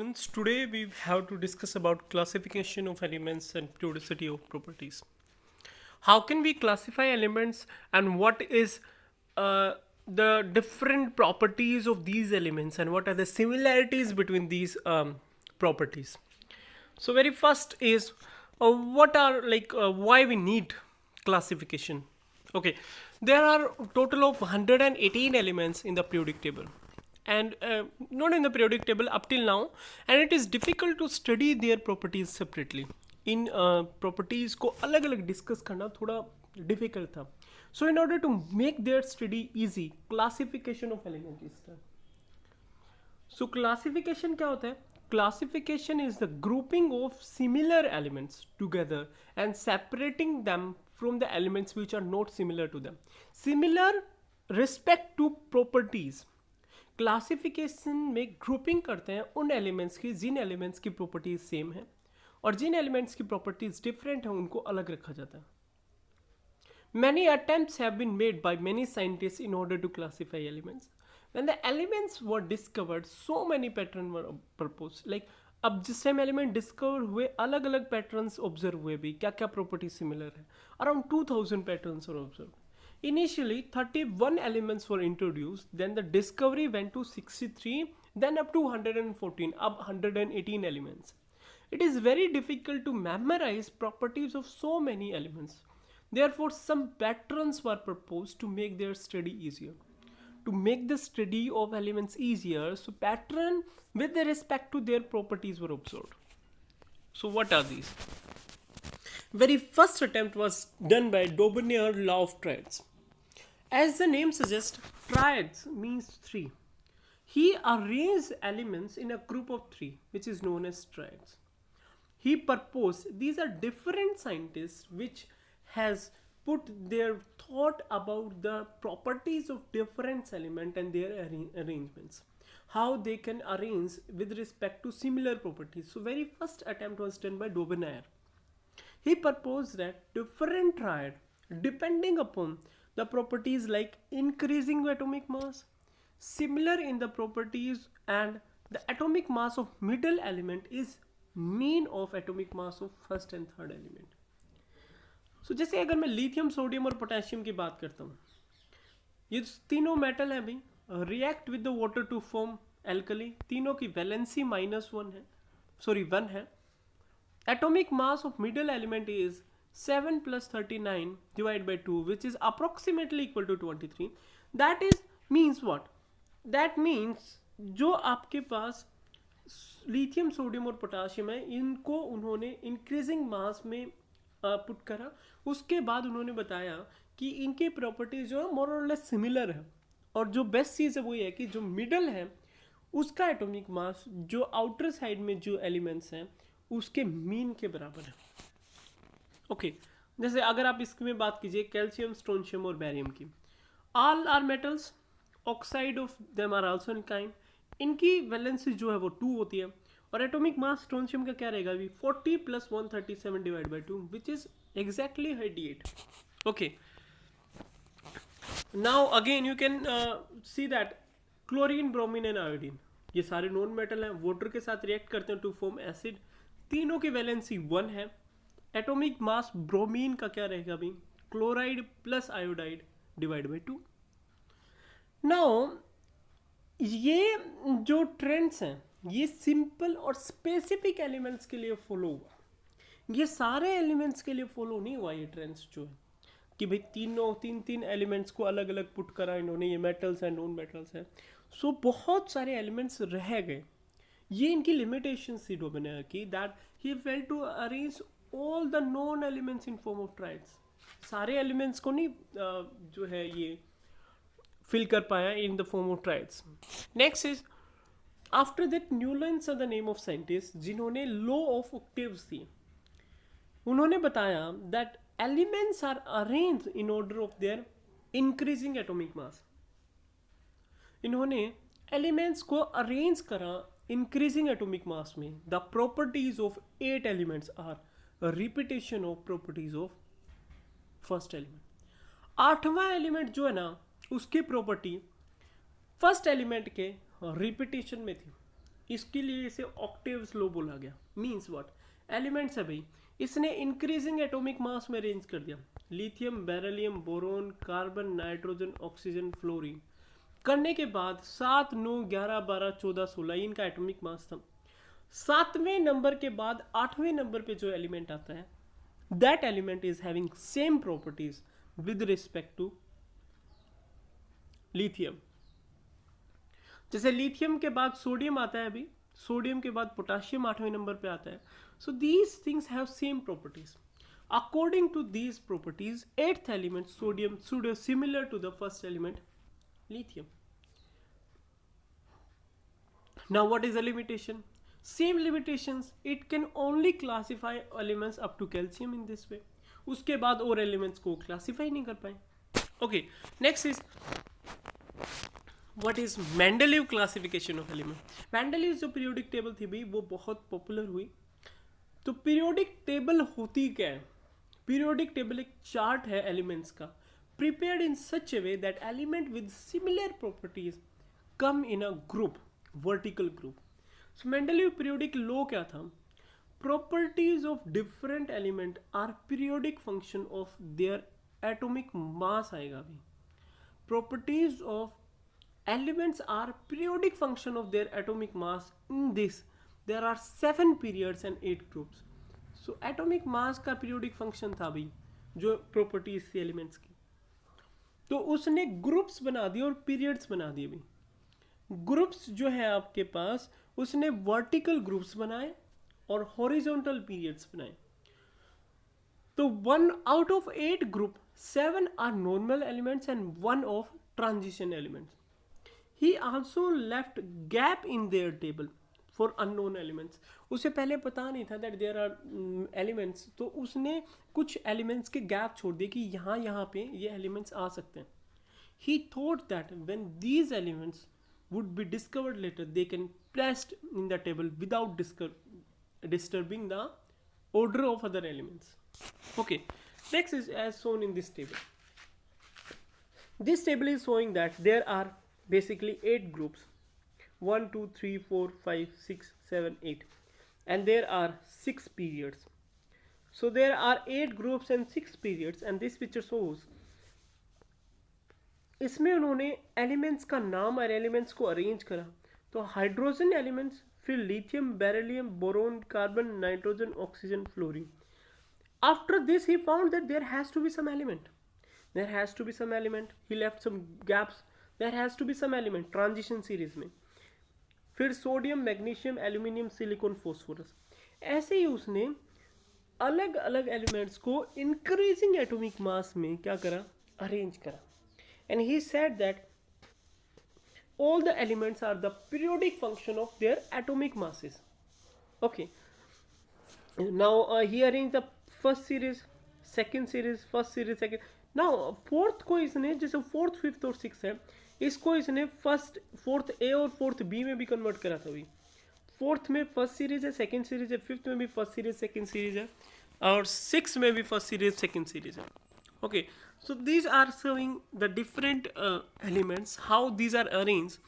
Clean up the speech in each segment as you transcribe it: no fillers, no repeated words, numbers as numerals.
Students, today we have to discuss about classification of elements and periodicity of properties. How can we classify elements and what is the different properties of these elements and what are the similarities between these properties? So very first is what are why we need classification. Okay, there are total of 118 elements in the periodic table and not in the periodic table up till now, and it is difficult to study their properties separately. In properties को अलग अलग discuss करना थोड़ा difficult था. So in order to make their study easy, classification of element is done. So classification क्या होता है? Classification is the grouping of similar elements together and separating them from the elements which are not similar to them. Similar respect to properties. Classification में grouping करते हैं उन elements की जिन elements की properties same है और जिन एलिमेंट्स की properties different हैं उनको अलग रखा जाता है. Many attempts have been made by many scientists in order to classify elements. When the elements were discovered, so many patterns were proposed. Like अब जिस टाइम एलिमेंट डिस्कवर हुए अलग अलग पैटर्न्स ऑब्जर्व हुए भी, क्या क्या प्रॉपर्टी सिमिलर है. Around 2000 patterns are observe. Initially, 31 elements were introduced, then the discovery went to 63, then up to 114, up 118 elements. It is very difficult to memorize properties of so many elements. Therefore, some patterns were proposed to make their study easier. To make the study of elements easier, so pattern with respect to their properties were observed. So what are these? Very first attempt was done by Dobonier law of triads. As the name suggests, triads means three. He arranged elements in a group of three, which is known as triads. He proposed, these are different scientists which has put their thought about the properties of different elements and their arrangements. How they can arrange with respect to similar properties. So very first attempt was done by Dobonier. He proposed that different triad, depending upon the properties like increasing atomic mass, similar in the properties, and the atomic mass of middle element is mean of atomic mass of first and third element. So जैसे अगर मैं lithium, sodium और potassium की बात करता हूँ, ये तीनों मेटल हैं भाई, react with the water to form alkali. तीनों की वैलेंसी -1 है, सॉरी 1 है. Atomic mass of middle element is 7 plus 39 divided by 2, which is approximately equal to 23. That is means what? That means जो आपके पास लिथियम, सोडियम और potassium है, इनको उन्होंने इंक्रीजिंग मास में पुट करा. उसके बाद उन्होंने बताया कि इनकी प्रॉपर्टीज जो है मोर और लेस सिमिलर है, और जो बेस्ट चीज़ है वो ये है कि जो मिडल है उसका एटॉमिक मास जो आउटर साइड में जो एलिमेंट्स हैं उसके मीन के बराबर है. ओके, जैसे अगर आप इसमें बात कीजिए कैल्शियम, स्ट्रोंशियम और बैरियम की, all are metals, oxide of them are also in kind. इनकी वैलेंसी जो है वो 2 होती है, और एटॉमिक मास स्ट्रोंशियम का क्या रहेगा अभी 40 plus 137 divide by 2, which is exactly 88. Okay, now again you can see that chlorine, bromine and iodine, ये सारे नॉन मेटल हैं, वाटर के साथ रिएक्ट करते हैं टू फॉर्म एसिड. तीनों की वैलेंसी 1 है. एटॉमिक मास ब्रोमीन का क्या रहेगा अभी chloride plus iodide divide by 2. Now ये जो ट्रेंड्स हैं ये सिंपल और स्पेसिफिक एलिमेंट्स के लिए फॉलो हुआ, ये सारे एलिमेंट्स के लिए फॉलो नहीं हुआ. ये ट्रेंड्स जो है कि भाई तीन एलिमेंट्स को अलग अलग पुट करा इन्होंने, ये मेटल्स हैं, नॉन मेटल्स हैं. सो बहुत सारे एलिमेंट्स रह गए. ये इनकी लिमिटेशन थी डोबेनियर की, that he fail to arrange all the non elements in form of triads. सारे एलिमेंट्स को नहीं जो है ये फिल कर पाया in the form of triads. Next is after that Newlands are the name of scientist जिन्होंने लॉ ऑफ ऑक्टेव्स दी. उन्होंने बताया that elements are arrange in order of their increasing atomic mass. इन्होंने एलिमेंट्स को arrange करा increasing atomic mass में. The properties of 8 elements are repetition of properties of first element. 8वां element जो है ना उसकी प्रॉपर्टी फर्स्ट एलिमेंट के रिपीटेशन में थी. इसके लिए इसे ऑक्टेव्स लो बोला गया. Means what? एलिमेंट्स है भाई, इसने इंक्रीजिंग एटॉमिक मास में अरेंज कर दिया. Lithium, beryllium, boron, carbon, nitrogen, oxygen, fluorine करने के बाद 7, 9, 11, 12, 14, 16 इनका एटॉमिक मास था. 7वें नंबर के बाद 8वें नंबर पे जो एलिमेंट आता है, that element is having same properties with respect to lithium. जैसे लिथियम के बाद सोडियम आता है अभी, सोडियम के बाद पोटाशियम 8वें नंबर पे आता है. So these things have same properties. According to these properties, 8th element sodium should be similar to the first element lithium. Now what is the limitation? Same limitations, it can only classify elements up to calcium in this way. उसके बाद और elements को classify नहीं कर पाए. Okay, next is what is Mendeleev classification of element. Mendeleev जो periodic table थी भाई वो बहुत पॉपुलर हुई. तो पीरियोडिक टेबल होती क्या है? पीरियोडिक टेबल एक चार्ट है एलिमेंट्स का, prepared in such a way that element with similar properties come in a group, vertical group. So Mendeleev periodic law क्या था? Properties of different element are periodic function of their atomic mass आएगा अभी. Properties of elements are periodic function of their atomic mass. In this there are 7 periods and 8 groups. So atomic mass का periodic function था भाई, जो properties थी elements की. तो उसने ग्रुप्स बना दिए और पीरियड्स बना दिए भी. ग्रुप्स जो है आपके पास, उसने वर्टिकल ग्रुप्स बनाए और हॉरिजॉन्टल पीरियड्स बनाए. तो 1 out of 8 group, 7 are normal elements and 1 of transition elements. He also left gap in their table for unknown elements. उसे पहले पता नहीं था दैट देयर आर एलिमेंट्स, तो उसने कुछ एलिमेंट्स के गैप छोड़ दिए कि यहाँ पे ये एलिमेंट्स आ सकते हैं. ही thought that when these elements would be discovered letter they can placed in the table without disturbing the order of other elements. Okay, next is as shown in this table. This table is showing that there are basically 8 groups, 1, 2, 3, 4, 5, 6, 7, 8, and there are 6 periods. So there are 8 groups and 6 periods, and this picture shows. इसमें उन्होंने elements का नाम और elements को arrange करा. तो hydrogen elements, फिर lithium, beryllium, boron, carbon, nitrogen, oxygen, fluorine. After this he found that there has to be some element. There has to be some element. He left some gaps. There has to be some element. Transition series में फिर sodium, magnesium, aluminium, silicon, phosphorus. ऐसे ही उसने अलग अलग elements को increasing atomic mass में क्या करा? अरेंज करा. And he said that all the elements are the periodic function of their atomic masses. Okay, now he arranged the first series, second series, first series, second. Now fourth को इसने, जैसे fourth, fifth और sixth है, इसको इसने first, fourth ए और fourth B में भी कन्वर्ट करा था अभी. फोर्थ में फर्स्ट सीरीज है, सेकंड सीरीज है, फिफ्थ में भी फर्स्ट सीरीज सेकंड सीरीज है, और सिक्स में भी फर्स्ट सीरीज सेकंड सीरीज है. Okay, so these are showing the different elements, how these are arrange.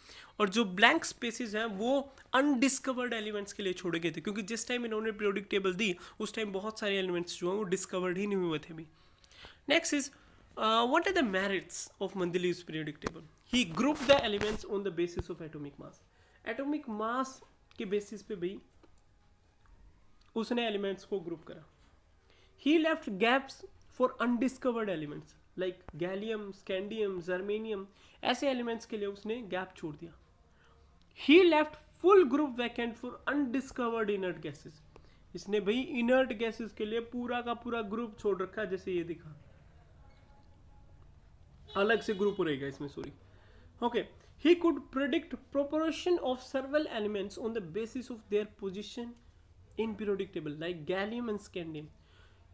और जो ब्लैंक स्पेसिस हैं वो अनडिस्कवर्ड एलिमेंट्स के लिए छोड़े गए थे, क्योंकि जिस टाइम इन्होंने पीरियोडिक टेबल दी उस टाइम बहुत सारे एलिमेंट्स जो हैं वो डिस्कवर्ड ही नहीं हुए थे भी. Next is what are the merits of Mendeleev's periodic table? He grouped the elements on the basis of atomic mass. Atomic mass के basis पे भी उसने elements को group करा. He left gaps for undiscovered elements like gallium, scandium, germanium. ऐसे elements के लिए उसने gap छोड़ दिया. He left full group vacant for undiscovered inert gases. इसने भाई inert gases के लिए पूरा का पूरा group छोड़ रखा, जैसे ये दिखा, अलग से ग्रुप रहेगा इसमें. Sorry. Okay, he could predict proportion of several elements on the basis of their position in periodic table like gallium and scandium.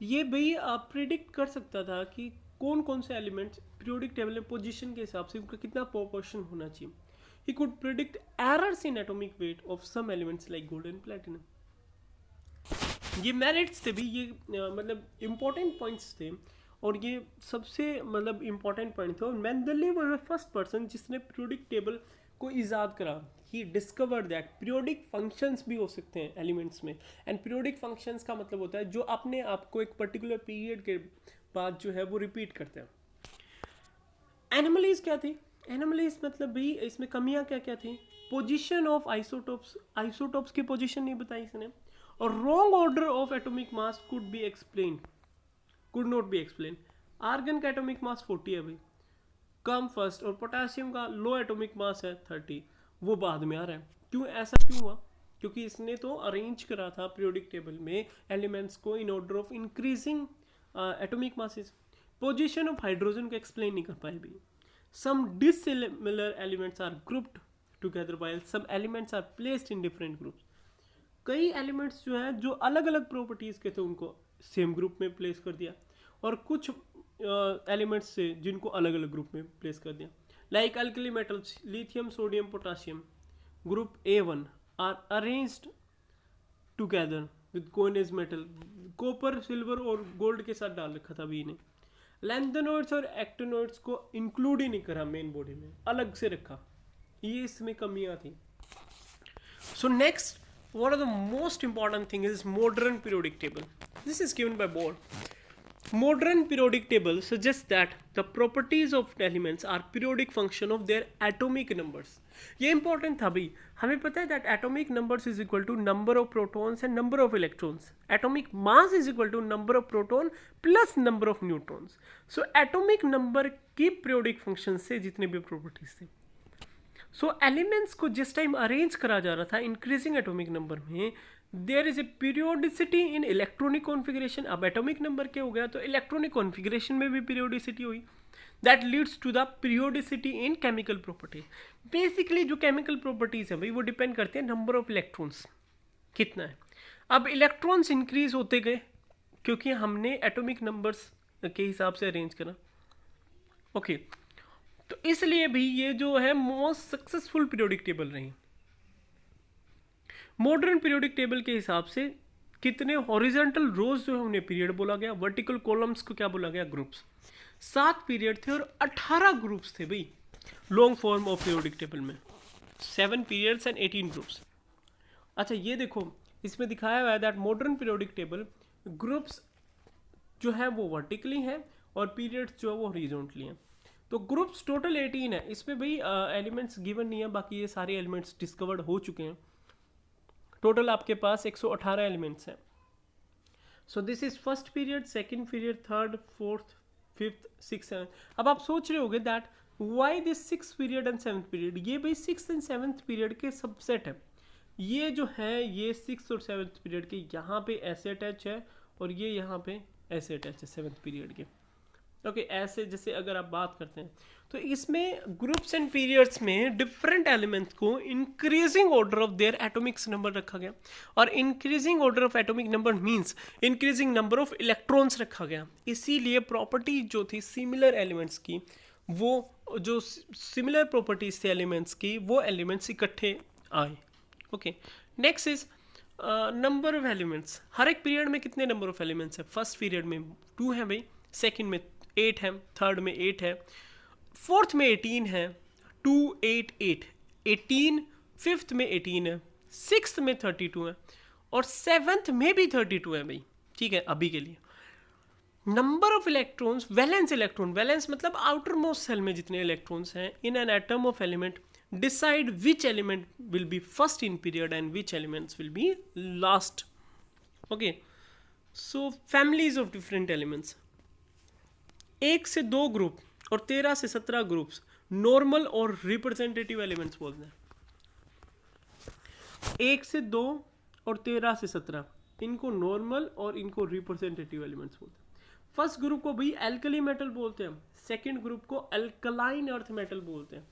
ये भाई आप प्रिडिक्ट कर सकता था कि कौन कौन से एलिमेंट्स पीरियोडिक टेबल में पोजीशन के हिसाब से उनका कितना प्रोपोर्शन होना चाहिए. He could predict errors in atomic weight of some elements like gold and platinum. ये मेरिट्स थे भी, ये मतलब इंपॉर्टेंट पॉइंट्स थे, और ये सबसे मतलब इम्पॉर्टेंट पॉइंट था. और Mendeleev was the first person जिसने पीरियोडिक टेबल को ईजाद करा. He discovered that periodic functions भी हो सकते हैं एलिमेंट्स में. एंड पीरियोडिक फंक्शंस का मतलब होता है जो अपने आप को एक पर्टिकुलर पीरियड के बाद जो है वो रिपीट करते हैं. एनोमलीज क्या थी? एनोमलीज मतलब भी इसमें कमियां क्या क्या थी? पोजीशन ऑफ आइसोटोप्स की पोजीशन नहीं बताई इसने, और wrong order of atomic mass could not be explain. Argon का एटॉमिक मास 40 है भाई, कम फर्स्ट, और पोटेशियम का लो एटॉमिक मास है 30, वो बाद में आ रहा है. क्यों ऐसा क्यों हुआ? क्योंकि इसने तो अरेंज करा था पीरियोडिक टेबल में एलिमेंट्स को in order of increasing atomic masses. Position of hydrogen को एक्सप्लेन नहीं कर पाए भी. Some dissimilar elements are grouped together while some elements are placed in different groups. कई एलिमेंट्स जो हैं जो अलग अलग प्रॉपर्टीज़ के थे उनको सेम ग्रुप में प्लेस कर दिया, और कुछ एलिमेंट्स से जिनको अलग अलग ग्रुप में प्लेस कर दिया. Like alkali metals lithium sodium potassium group A1 are arranged together with coinage metal. Copper silver और गोल्ड के साथ डाल रखा था अभी ने. लैंथेनोइड्स और एक्टिनोइड्स को इंक्लूड ही नहीं करा मेन बॉडी में, अलग से रखा. ये इसमें कमियां थी. So next, what are the most important thing is modern periodic table. This is given by Bohr. Modern periodic table suggests that the properties of elements are periodic function of their atomic numbers. ये important था भाई. हमें पता है that atomic numbers is equal to number of protons and number of electrons. Atomic mass is equal to number of proton plus number of neutrons. So atomic number की periodic function से जितने भी properties थे. सो elements को जिस time arrange करा जा रहा था इंक्रीजिंग एटॉमिक नंबर में, there is a periodicity in electronic configuration. अब एटॉमिक नंबर क्या हो गया तो इलेक्ट्रॉनिक कॉन्फ़िगरेशन में भी पीरियोडिसिटी हुई. That leads to the periodicity in chemical property. Basically जो केमिकल प्रॉपर्टीज़ हैं भाई वो डिपेंड करते हैं नंबर ऑफ इलेक्ट्रॉन्स कितना है. अब इलेक्ट्रॉन्स इंक्रीज होते गए क्योंकि हमने एटॉमिक नंबर्स के हिसाब से अरेंज करा. ओके, तो इसलिए भी ये जो है मोस्ट सक्सेसफुल पीरियोडिक टेबल रही. मॉडर्न पीरियोडिक टेबल के हिसाब से कितने हॉरिजॉन्टल रोज जो है उन्हें पीरियड बोला गया, वर्टिकल कॉलम्स को क्या बोला गया, ग्रुप्स. 7 पीरियड थे और 18 ग्रुप्स थे भाई long form of periodic table में. 7 पीरियड्स एंड 18 ग्रुप्स. अच्छा ये देखो इसमें दिखाया हुआ है that modern periodic table groups जो है वो वर्टिकली हैं और पीरियड्स जो है वो हॉरिजॉन्टली हैं. तो ग्रुप्स टोटल 18 है. इसमें भाई एलिमेंट्स गिवन नहीं है, बाकी ये सारे एलिमेंट्स डिस्कवर्ड हो चुके हैं. टोटल आपके पास 118 एलिमेंट्स हैं. So this is first period, second period, third, fourth, fifth, six, seven. अब आप सोच रहे होगे that why this 6th period and 7th period. ये भाई 6th एंड 7th पीरियड के सबसेट है. ये जो है ये 6th और 7th पीरियड के यहाँ पे ऐसे अटैच है और ये यहाँ पे ऐसे अटैच है 7th पीरियड के. ओके ऐसे जैसे अगर आप बात करते हैं तो इसमें ग्रुप्स एंड पीरियड्स में डिफरेंट एलिमेंट्स को increasing order of there Atomics number रखा गया. और increasing order of atomic number means increasing number of electrons रखा गया. इसीलिए प्रॉपर्टी जो थी सिमिलर एलिमेंट्स की, वो जो सिमिलर प्रॉपर्टीज थे एलिमेंट्स की, वो एलिमेंट्स इकट्ठे आए. Okay next is number of elements. हर एक पीरियड में कितने नंबर ऑफ एलिमेंट्स है? फर्स्ट पीरियड में 2 है भाई, सेकेंड में 8 है, थर्ड में 8 है, फोर्थ में 18 है, 2 8 8 18, फिफ्थ में 18 है, सिक्स्थ में 32 है और सेवन्थ में भी 32 है भाई. ठीक है अभी के लिए. नंबर ऑफ इलेक्ट्रॉन्स, वैलेंस मतलब आउटर मोस्ट सेल में जितने इलेक्ट्रॉन्स हैं in an atom of element decide which element will be first in period and which elements will be last. Okay so families of different elements. 1 से 2 group और 13 से 17 groups normal और representative elements बोलते हैं. 1 से 2 और 13 से 17 इनको नॉर्मल और इनको रिप्रेजेंटेटिव एलिमेंट्स बोलते हैं. फर्स्ट ग्रुप को भी एल्कली मेटल बोलते हैं, सेकंड ग्रुप को अल्कलाइन अर्थ मेटल बोलते हैं.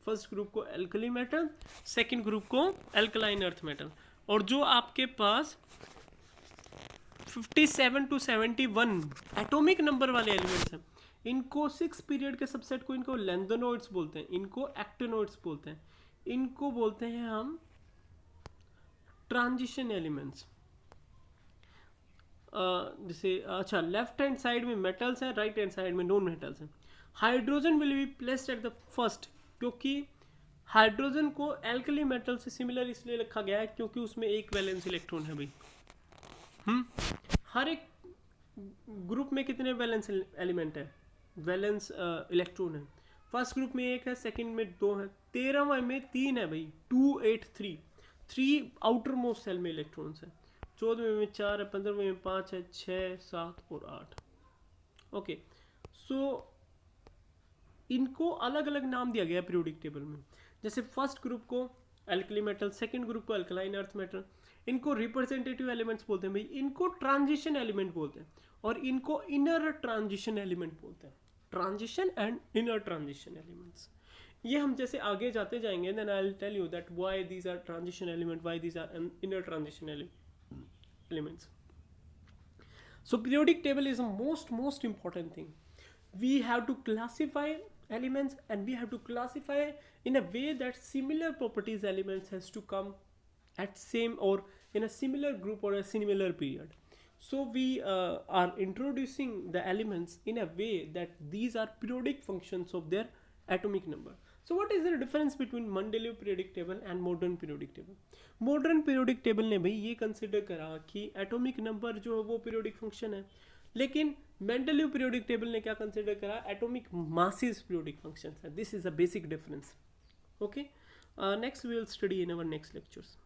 फर्स्ट ग्रुप को एल्कली मेटल, सेकंड ग्रुप को अल्कलाइन अर्थ मेटल. और जो आपके पास 57 to 71 एटॉमिक नंबर वाले एलिमेंट्स हैं इनको 6 पीरियड के सबसेट को इनको लैंथेनोइड्स बोलते हैं, इनको एक्टिनोइड्स बोलते हैं, इनको बोलते हैं हम ट्रांजिशन एलिमेंट्स. जैसे अच्छा लेफ्ट हैंड साइड में मेटल्स हैं, राइट हैंड साइड में नॉन मेटल्स हैं. Hydrogen will be placed at the first क्योंकि हाइड्रोजन को एल्कली मेटल से सिमिलर इसलिए रखा गया है क्योंकि उसमें एक वैलेंस इलेक्ट्रॉन है भाई। हर एक ग्रुप में कितने वैलेंस एलिमेंट है, वैलेंस इलेक्ट्रॉन है। फर्स्ट ग्रुप में एक है, सेकंड में दो है, 13वां में तीन है भाई, 2 8 3, 3 आउटर मोस्ट सेल में इलेक्ट्रॉन्स है। 14वें में 4 है, 15वें में 5 है, 6 7 और 8। ओके, सो इनको अलग अलग नाम दिया गया है पीरियोडिक टेबल में। जैसे फर्स्ट ग्रुप को एल्कली मेटल, सेकंड ग्रुप को अल्कलाइन अर्थ मेटल, इनको रिप्रेजेंटेटिव एलिमेंट्स बोलते हैं भाई, इनको ट्रांजिशन एलिमेंट बोलते हैं, और इनको इनर ट्रांजिशन एलिमेंट बोलते हैं। Transition and inner transition elements, ये हम जैसे आगे जाते जाएंगे, then I will tell you that why these are transition element, why these are inner transition elements. So periodic table is the most important thing. We have to classify elements, and we have to classify in a way that similar properties elements has to come at same or in a similar group or a similar period. So we are introducing the elements in a way that these are periodic functions of their atomic number. So what is the difference between Mendeleev periodic table and modern periodic table? Modern periodic table ने भाई ये consider करा कि atomic number जो है वो periodic function है, लेकिन मेंडलीव पीरियोडिक टेबल ने क्या कंसिडर करा, एटॉमिक मासेस पीरियोडिक फंक्शंस है. This is a basic difference. Okay, next we will study in our next lectures.